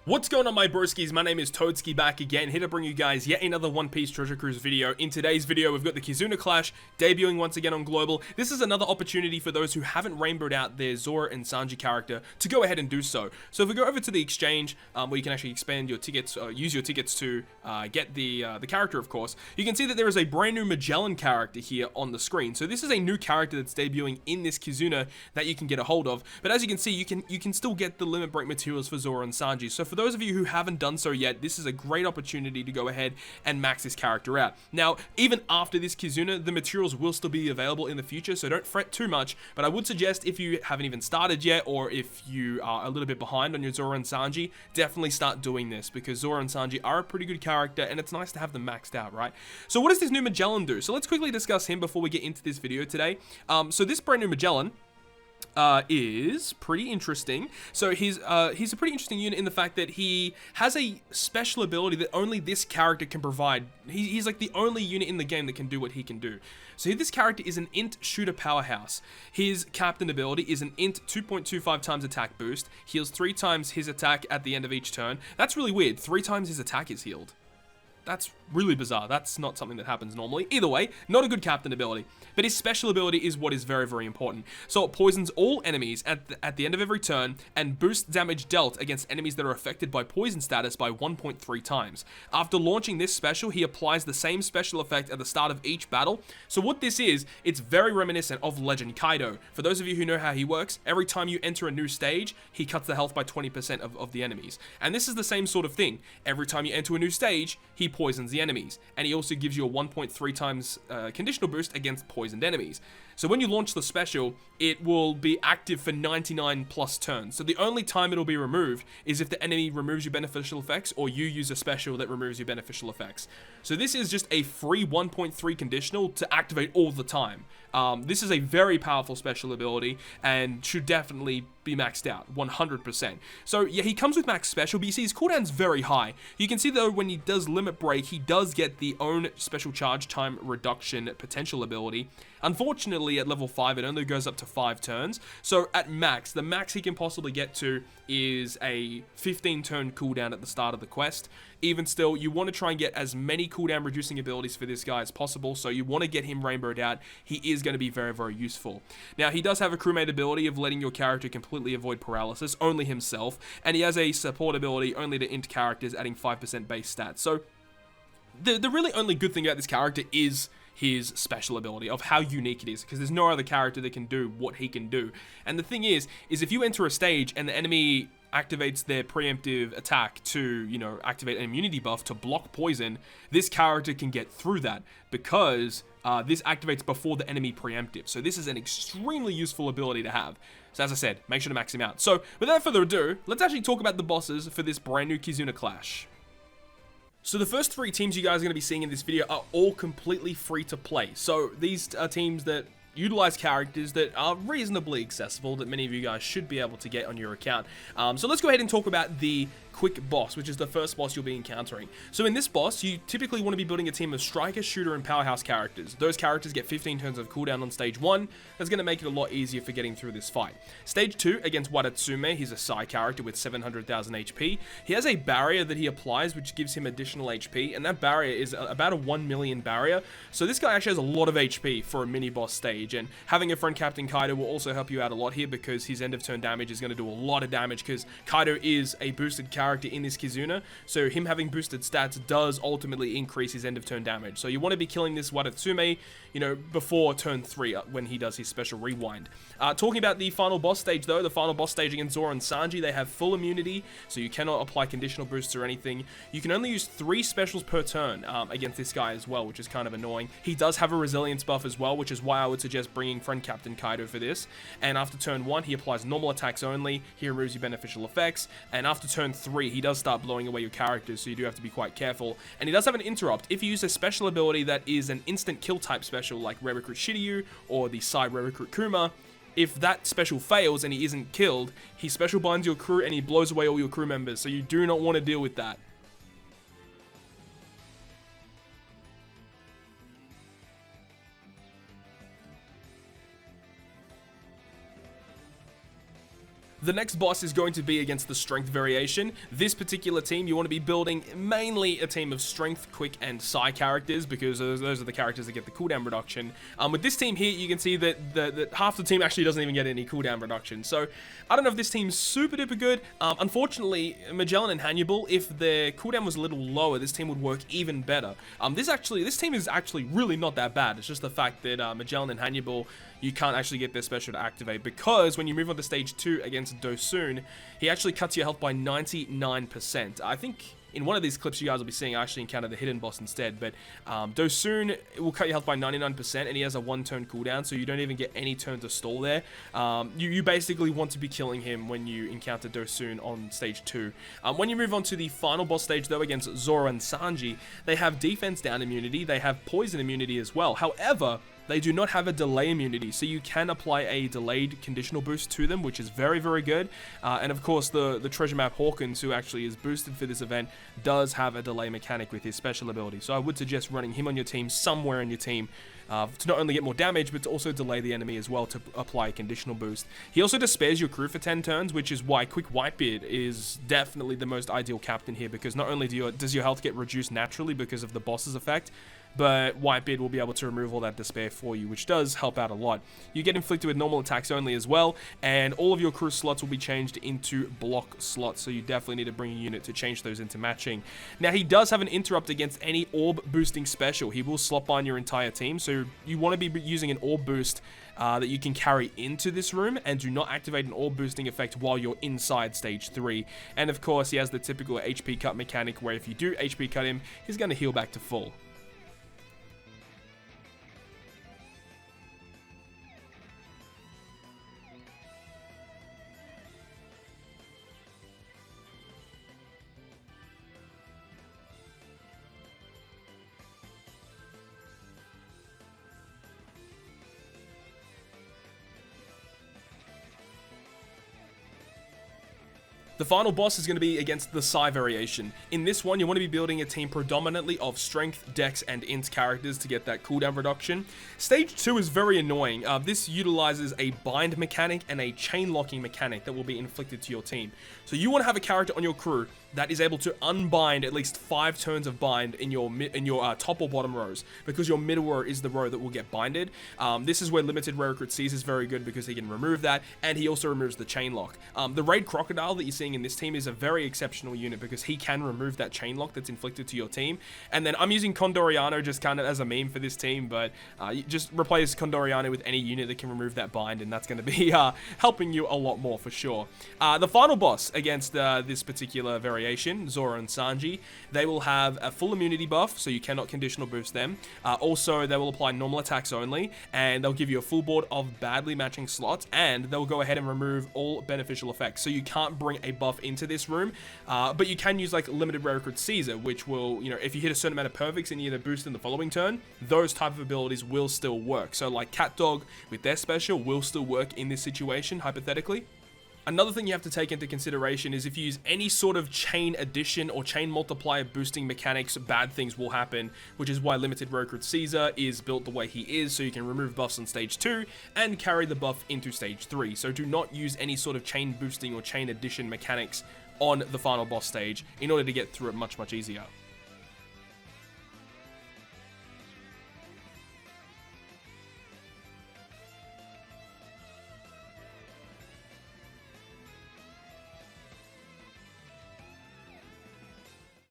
What's going on, my broskiis? My name is Toadskii, back again, here to bring you guys yet another One Piece Treasure Cruise video. In today's video, we've got the Kizuna Clash debuting once again on Global. This is another opportunity for those who haven't rainbowed out their Zoro and Sanji character to go ahead and do so. So if we go over to the exchange, where you can actually expand your tickets, use your tickets to get the character, of course, you can see that there is a brand new Magellan character here on the screen. So this is a new character that's debuting in this Kizuna that you can get a hold of. But as you can see, you can still get the limit break materials for Zoro and Sanji. So for those of you who haven't done so yet, this is a great opportunity to go ahead and max this character out. Now, even after this Kizuna, the materials will still be available in the future, so don't fret too much, but I would suggest if you haven't even started yet, or if you are a little bit behind on your Zoro and Sanji, definitely start doing this, because Zoro and Sanji are a pretty good character, and it's nice to have them maxed out, right? So what does this new Magellan do? So let's quickly discuss him before we get into this video today. So this brand new Magellan is pretty interesting. So he's a pretty interesting unit in the fact that he has a special ability that only this character can provide. He's like the only unit in the game that can do what he can do. So this character is an int shooter powerhouse. His captain ability is an int 2.25 times attack boost, heals 3 times his attack at the end of each turn. That's really weird. 3 times his attack is healed. That's really bizarre. That's not something that happens normally. Either way, not a good captain ability. But his special ability is what is very, very important. So it poisons all enemies at the end of every turn and boosts damage dealt against enemies that are affected by poison status by 1.3 times. After launching this special, he applies the same special effect at the start of each battle. So what this is, it's very reminiscent of Legend Kaido. For those of you who know how he works, every time you enter a new stage, he cuts the health by 20% of the enemies. And this is the same sort of thing. Every time you enter a new stage, he poisons the enemies, and he also gives you a 1.3 times conditional boost against poisoned enemies. So when you launch the special, it will be active for 99 plus turns. So the only time it'll be removed is if the enemy removes your beneficial effects, or you use a special that removes your beneficial effects. So this is just a free 1.3 conditional to activate all the time. This is a very powerful special ability and should definitely be maxed out 100%. So yeah, he comes with max special, but you see his cooldown's very high. You can see though when he does limit break, he does get the own special charge time reduction potential ability. Unfortunately, at level 5, it only goes up to 5 turns. So at max, the max he can possibly get to is a 15 turn cooldown at the start of the quest. Even still, you want to try and get as many cooldown reducing abilities for this guy as possible, so you want to get him rainbowed out. He is going to be very, very useful. Now, he does have a crewmate ability of letting your character completely avoid paralysis, only himself, and he has a support ability only to int characters, adding 5% base stats. So the really only good thing about this character is his special ability, of how unique it is, because there's no other character that can do what he can do. And the thing is if you enter a stage and the enemy activates their preemptive attack to, activate an immunity buff to block poison, this character can get through that, because this activates before the enemy preemptive. So this is an extremely useful ability to have. So as I said, make sure to max him out. So without further ado, let's actually talk about the bosses for this brand new Kizuna Clash. So the first 3 teams you guys are going to be seeing in this video are all completely free to play. So these are teams that utilize characters that are reasonably accessible, that many of you guys should be able to get on your account. So let's go ahead and talk about the quick boss, which is the first boss you'll be encountering. So in this boss, you typically want to be building a team of striker, shooter, and powerhouse characters. Those characters get 15 turns of cooldown on stage 1. That's going to make it a lot easier for getting through this fight. Stage 2, against Watatsume, he's a Psy character with 700,000 HP. He has a barrier that he applies, which gives him additional HP, and that barrier is about a 1 million barrier. So this guy actually has a lot of HP for a mini-boss stage, and having a friend Captain Kaido will also help you out a lot here, because his end-of-turn damage is going to do a lot of damage, because Kaido is a boosted character in this Kizuna, so him having boosted stats does ultimately increase his end-of-turn damage. So you want to be killing this Watatsume, before turn 3, when he does his special rewind. Talking about the final boss stage though, the final boss stage against Zoro and Sanji, they have full immunity, so you cannot apply conditional boosts or anything. You can only use 3 specials per turn against this guy as well, which is kind of annoying. He does have a resilience buff as well, which is why I would suggest bringing friend Captain Kaido for this. And after turn 1, he applies normal attacks only, he removes your beneficial effects, and after turn 3, he does start blowing away your characters, so you do have to be quite careful. And he does have an interrupt. If you use a special ability that is an instant kill type special, like Red Recruit Shiryu or the side Red Recruit Kuma, if that special fails and he isn't killed, he special binds your crew and he blows away all your crew members, so you do not want to deal with that. The next boss is going to be against the strength variation. This particular team, you want to be building mainly a team of strength, quick, and psi characters, because those are the characters that get the cooldown reduction. With this team here, you can see that half the team actually doesn't even get any cooldown reduction. So I don't know if this team's super duper good. Unfortunately, Magellan and Hannibal, if their cooldown was a little lower, this team would work even better. This team is actually really not that bad. It's just the fact that Magellan and Hannibal, you can't actually get their special to activate, because when you move on to stage 2 against Dosun, he actually cuts your health by 99%. I think in one of these clips you guys will be seeing, I actually encountered the hidden boss instead, but Dosun will cut your health by 99%, and he has a 1-turn cooldown, so you don't even get any turn to stall there. You basically want to be killing him when you encounter Dosun on stage 2. When you move on to the final boss stage, though, against Zoro and Sanji, they have defense down immunity, they have poison immunity as well. However, they do not have a delay immunity, so you can apply a delayed conditional boost to them, which is very, very good. And of course, the treasure map Hawkins, who actually is boosted for this event, does have a delay mechanic with his special ability. So I would suggest running him on your team, somewhere in your team, to not only get more damage, but to also delay the enemy as well to apply a conditional boost. He also despairs your crew for 10 turns, which is why Quick Whitebeard is definitely the most ideal captain here, because not only does your health get reduced naturally because of the boss's effect, but Whitebeard will be able to remove all that despair for you, which does help out a lot. You get inflicted with normal attacks only as well, and all of your crew slots will be changed into block slots, so you definitely need to bring a unit to change those into matching. Now, he does have an interrupt against any orb boosting special. He will slot bind your entire team, so you want to be using an orb boost that you can carry into this room, and do not activate an orb boosting effect while you're inside stage 3. And of course, he has the typical HP cut mechanic, where if you do HP cut him, he's going to heal back to full. The final boss is going to be against the Psi variation. In this one, you want to be building a team predominantly of strength, dex, and int characters to get that cooldown reduction. Stage 2 is very annoying. This utilizes a bind mechanic and a chain locking mechanic that will be inflicted to your team. So you want to have a character on your crew that is able to unbind at least 5 turns of bind in your top or bottom rows, because your middle row is the row that will get binded. This is where limited rare recruit sees is very good, because he can remove that, and he also removes the chain lock. The raid crocodile that you're seeing in this team is a very exceptional unit, because he can remove that chain lock that's inflicted to your team. And then I'm using Condoriano just kind of as a meme for this team, but you just replace Condoriano with any unit that can remove that bind, and that's going to be helping you a lot more for sure. The final boss against this particular variation, Zoro and Sanji, they will have a full immunity buff, so you cannot conditional boost them. Also, they will apply normal attacks only, and they'll give you a full board of badly matching slots, and they'll go ahead and remove all beneficial effects. So you can't bring a buff into this room, but you can use like limited rare recruit Caesar, which will, if you hit a certain amount of perfects and you get a boost in the following turn, those type of abilities will still work. So like Cat Dog with their special will still work in this situation, hypothetically. Another thing you have to take into consideration is if you use any sort of chain addition or chain multiplier boosting mechanics, bad things will happen, which is why limited rare recruit Caesar is built the way he is, so you can remove buffs on stage 2 and carry the buff into stage 3. So do not use any sort of chain boosting or chain addition mechanics on the final boss stage in order to get through it much, much easier.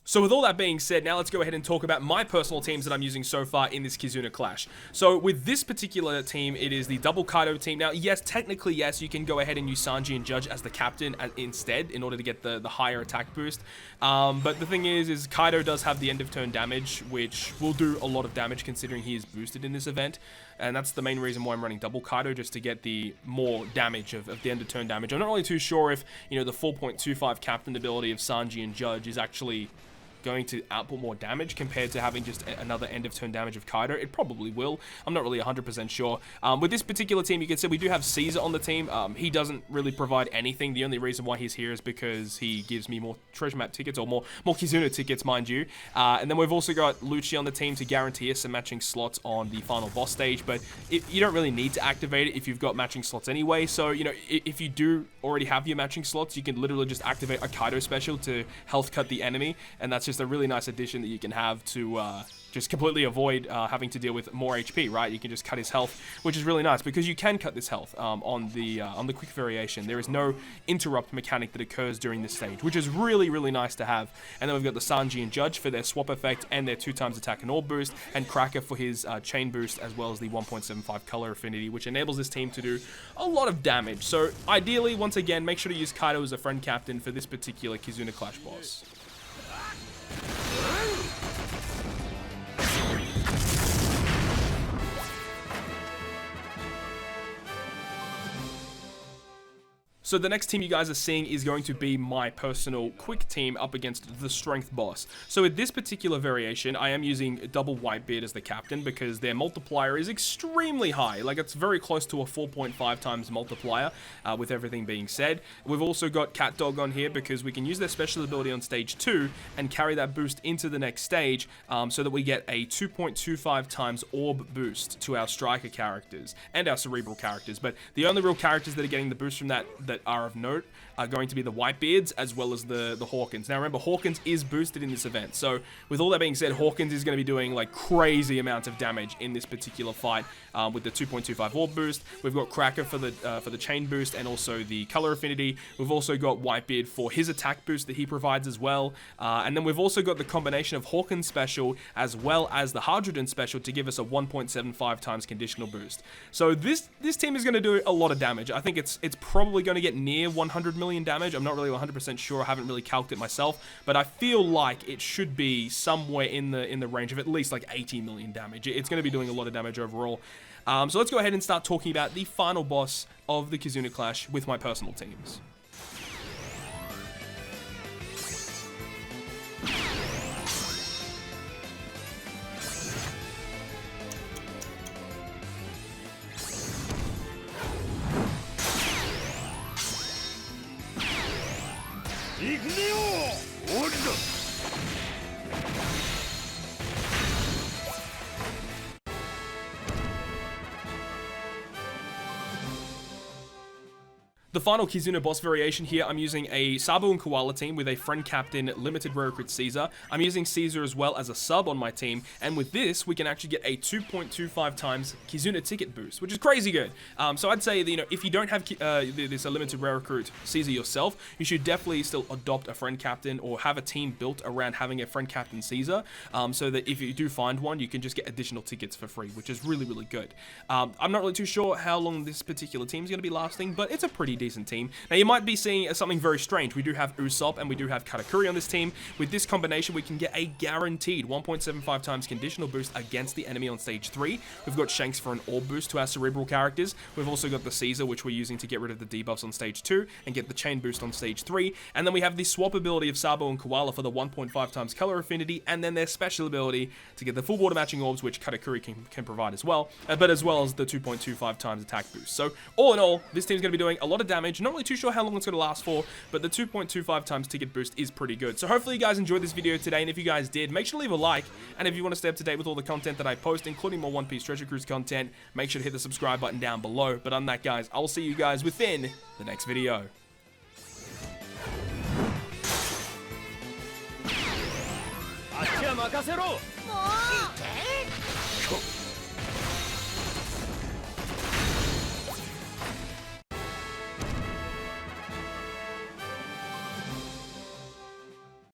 So with all that being said, now let's go ahead and talk about my personal teams that I'm using so far in this Kizuna clash. So with this particular team, it is the double Kaido team. Now, yes, technically, yes, you can go ahead and use Sanji and Judge as the captain instead in order to get the higher attack boost. But the thing is Kaido does have the end of turn damage, which will do a lot of damage considering he is boosted in this event. And that's the main reason why I'm running double Kaido, just to get the more damage of the end of turn damage. I'm not really too sure if, the 4.25 captain ability of Sanji and Judge is actually going to output more damage compared to having just another end of turn damage of Kaido. It probably will. I'm not really 100% sure. With this particular team, you can see we do have Caesar on the team. He doesn't really provide anything. The only reason why he's here is because he gives me more treasure map tickets, or more Kizuna tickets, mind you. And then we've also got Lucci on the team to guarantee us some matching slots on the final boss stage, but you don't really need to activate it if you've got matching slots anyway. So, you know, if you do already have your matching slots, you can literally just activate a Kaido special to health cut the enemy, and that's just a really nice addition that you can have to just completely avoid having to deal with more HP, right? You can just cut his health, which is really nice because you can cut this health on the quick variation. There is no interrupt mechanic that occurs during this stage, which is really, really nice to have. And then we've got the Sanji and Judge for their swap effect and their 2x attack and orb boost, and Cracker for his chain boost, as well as the 1.75 color affinity, which enables this team to do a lot of damage. So ideally, once again, make sure to use Kaido as a friend captain for this particular Kizuna Clash boss. So the next team you guys are seeing is going to be my personal quick team up against the strength boss. So with this particular variation, I am using double Whitebeard as the captain because their multiplier is extremely high. Like, it's very close to a 4.5 times multiplier, with everything being said. We've also got Cat Dog on here because we can use their special ability on stage 2 and carry that boost into the next stage, so that we get a 2.25 times orb boost to our striker characters and our cerebral characters. But the only real characters that are getting the boost from that are of note are going to be the Whitebeards as well as the Hawkins. Now remember, Hawkins is boosted in this event, so with all that being said, Hawkins is going to be doing like crazy amounts of damage in this particular fight with the 2.25 orb boost. We've got Cracker for the chain boost and also the color affinity. We've also got Whitebeard for his attack boost that he provides as well, and then we've also got the combination of Hawkins special as well as the Hardroden special to give us a 1.75 times conditional boost. So this team is going to do a lot of damage. I think it's probably going to get near 100 million damage. I'm not really 100% sure. I haven't really calced it myself, but I feel like it should be somewhere in the range of at least like 80 million damage. It's going to be doing a lot of damage overall. So let's go ahead and start talking about the final boss of the Kizuna Clash with my personal teams. The final Kizuna boss variation here, I'm using a Sabo and Coalla team with a friend captain limited rare recruit Caesar. I'm using Caesar as well as a sub on my team, and with this we can actually get a 2.25 times Kizuna ticket boost, which is crazy good. So I'd say that, you know, if you don't have this limited rare recruit Caesar yourself, you should definitely still adopt a friend captain or have a team built around having a friend captain Caesar, so that if you do find one, you can just get additional tickets for free, which is really, really good. I'm not really too sure how long this particular team is going to be lasting, but it's a pretty decent team. Now you might be seeing something very strange. We do have Usopp and we do have Katakuri on this team. With this combination, we can get a guaranteed 1.75 times conditional boost against the enemy on stage 3. We've got Shanks for an orb boost to our cerebral characters. We've also got the Caesar, which we're using to get rid of the debuffs on stage 2 and get the chain boost on stage 3. And then we have the swap ability of Sabo and Coalla for the 1.5 times color affinity, and then their special ability to get the full border matching orbs, which Katakuri can provide as well, but as well as the 2.25 times attack boost. So all in all, this team's going to be doing a lot of damage. Not really too sure how long it's going to last for, but the 2.25 times ticket boost is pretty good. So hopefully you guys enjoyed this video today, and if you guys did, make sure to leave a like, and if you want to stay up to date with all the content that I post, including more One Piece Treasure Cruise content, make sure to hit the subscribe button down below. But on that, guys, I will see you guys within the next video. Cool.